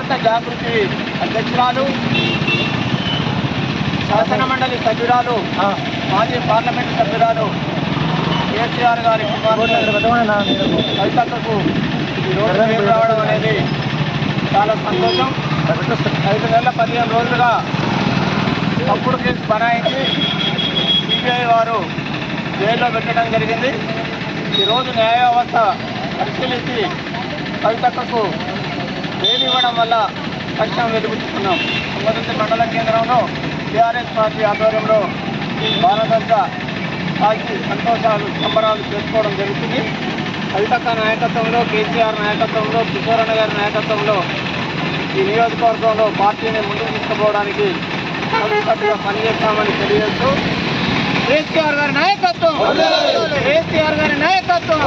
యువత జాగృతి అధ్యక్షురాలు, శాసనమండలి సభ్యురాలు, మాజీ పార్లమెంటు సభ్యురాలు కేసీఆర్ గారి కవితకు ఈరోజు పేరు రావడం అనేది చాలా సంతోషం. 5 నెలల 15 రోజులుగా తప్పుడు కేసు బనాయించి సిబిఐ వారు జైల్లో పెట్టడం జరిగింది. ఈరోజు న్యాయ వ్యవస్థ పరిశీలించి కవితకు బెయిల్ ఇవ్వడం వల్ల కష్టం వెలుగుతున్నాం. తుంగతుర్తి మండల కేంద్రంలో టీఆర్ఎస్ పార్టీ ఆధ్వర్యంలో భారతంతా కాల్చి సంబరాలు చేసుకోవడం జరుగుతుంది. కవితక్క నాయకత్వంలో, కేసీఆర్ నాయకత్వంలో, కిషోరన్న గారి నాయకత్వంలో ఈ నియోజకవర్గంలో పార్టీని ముందుకు తీసుకుపోవడానికి కలిసికట్టుగా పనిచేస్తామని తెలియజేస్తూ కేసీఆర్ గారి నాయకత్వం, కేసీఆర్ గారి నాయకత్వం.